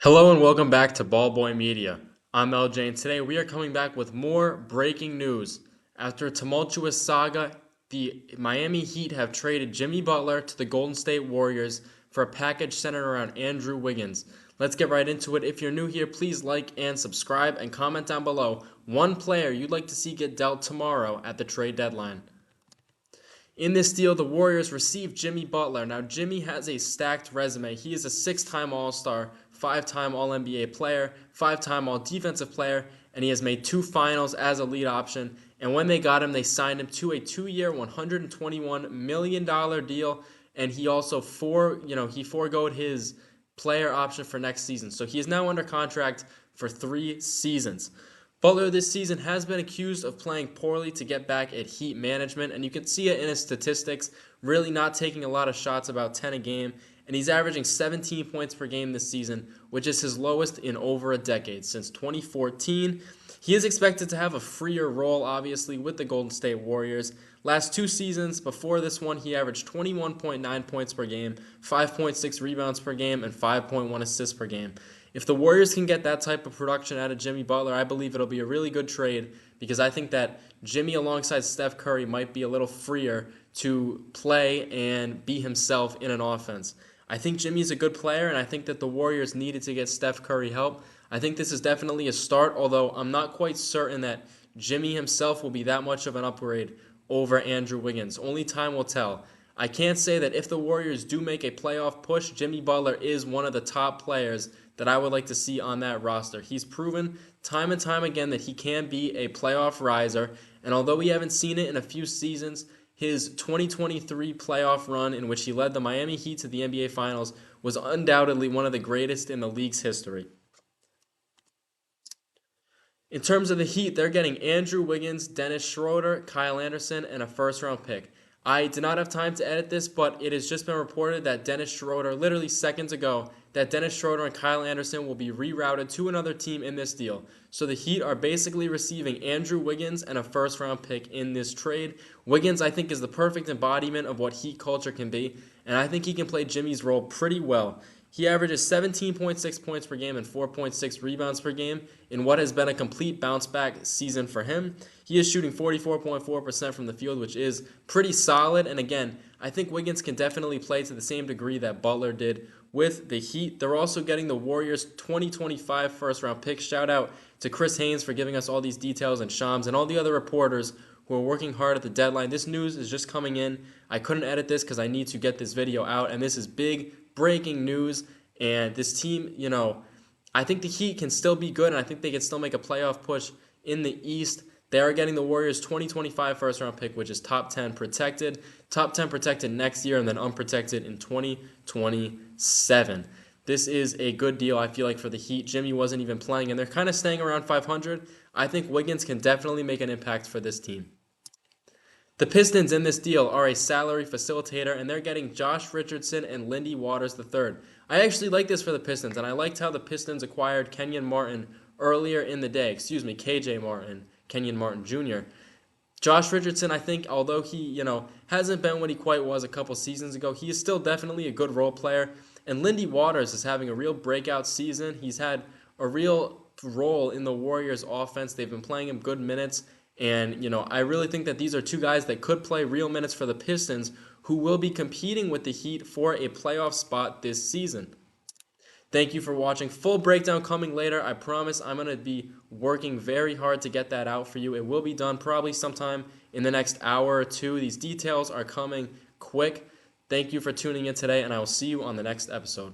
Hello and welcome back to Ballboy Media. I'm LJ and today we are coming back with more breaking news. After a tumultuous saga, the Miami Heat have traded Jimmy Butler to the Golden State Warriors for a package centered around Andrew Wiggins. Let's get right into it. If you're new here, please like and subscribe and comment down below one player you'd like to see get dealt tomorrow at the trade deadline. In this deal, the Warriors received Jimmy Butler. Now, Jimmy has a stacked resume. He is a six-time All-Star, five-time All-NBA player, five-time All-Defensive player, and he has made two finals as a lead option. And when they got him, they signed him to a two-year, $121 million deal, and he also foregoed his player option for next season. So he is now under contract for 3 seasons. Butler this season has been accused of playing poorly to get back at Heat management, and you can see it in his statistics, really not taking a lot of shots, about 10 a game, and he's averaging 17 points per game this season, which is his lowest in over a decade, since 2014. He is expected to have a freer role, obviously, with the Golden State Warriors. Last 2 seasons, before this one, he averaged 21.9 points per game, 5.6 rebounds per game, and 5.1 assists per game. If the Warriors can get that type of production out of Jimmy Butler, I believe it'll be a really good trade because I think that Jimmy alongside Steph Curry might be a little freer to play and be himself in an offense. I think Jimmy's a good player, and I think that the Warriors needed to get Steph Curry help. I think this is definitely a start, although I'm not quite certain that Jimmy himself will be that much of an upgrade over Andrew Wiggins. Only time will tell. I can't say that if the Warriors do make a playoff push, Jimmy Butler is one of the top players that I would like to see on that roster. He's proven time and time again that he can be a playoff riser, and although we haven't seen it in a few seasons, his 2023 playoff run in which he led the Miami Heat to the NBA Finals was undoubtedly one of the greatest in the league's history. In terms of the Heat, they're getting Andrew Wiggins, Dennis Schroeder, Kyle Anderson, and a first-round pick. I did not have time to edit this, but it has just been reported that Dennis Schroeder, literally seconds ago, that Dennis Schroeder and Kyle Anderson will be rerouted to another team in this deal. So the Heat are basically receiving Andrew Wiggins and a first-round pick in this trade. Wiggins, I think, is the perfect embodiment of what Heat culture can be, and I think he can play Jimmy's role pretty well. He averages 17.6 points per game and 4.6 rebounds per game in what has been a complete bounce-back season for him. He is shooting 44.4% from the field, which is pretty solid. And again, I think Wiggins can definitely play to the same degree that Butler did with the Heat. They're also getting the Warriors 2025 first-round pick. Shout out to Chris Haynes for giving us all these details, and Shams and all the other reporters who are working hard at the deadline. This news is just coming in. I couldn't edit this because I need to get this video out, and this is big breaking news. And this team, I think the Heat can still be good, and I think they can still make a playoff push in the East. They are getting the Warriors 2025 first-round pick, which is top 10 protected. Top 10 protected next year, and then unprotected in 2027. This is a good deal, I feel like, for the Heat. Jimmy wasn't even playing, and they're kind of staying around 500. I think Wiggins can definitely make an impact for this team. The Pistons in this deal are a salary facilitator, and they're getting Josh Richardson and Lindy Waters III. I actually like this for the Pistons, and I liked how the Pistons acquired Kenyon Martin earlier in the day. KJ Martin, Kenyon Martin Jr. Josh Richardson, I think, although he, hasn't been what he quite was a couple seasons ago, he is still definitely a good role player. And Lindy Waters is having a real breakout season. He's had a real role in the Warriors' offense. They've been playing him good minutes. And, I really think that these are two guys that could play real minutes for the Pistons, who will be competing with the Heat for a playoff spot this season. Thank you for watching. Full breakdown coming later. I promise I'm going to be working very hard to get that out for you. It will be done probably sometime in the next hour or two. These details are coming quick. Thank you for tuning in today, and I will see you on the next episode.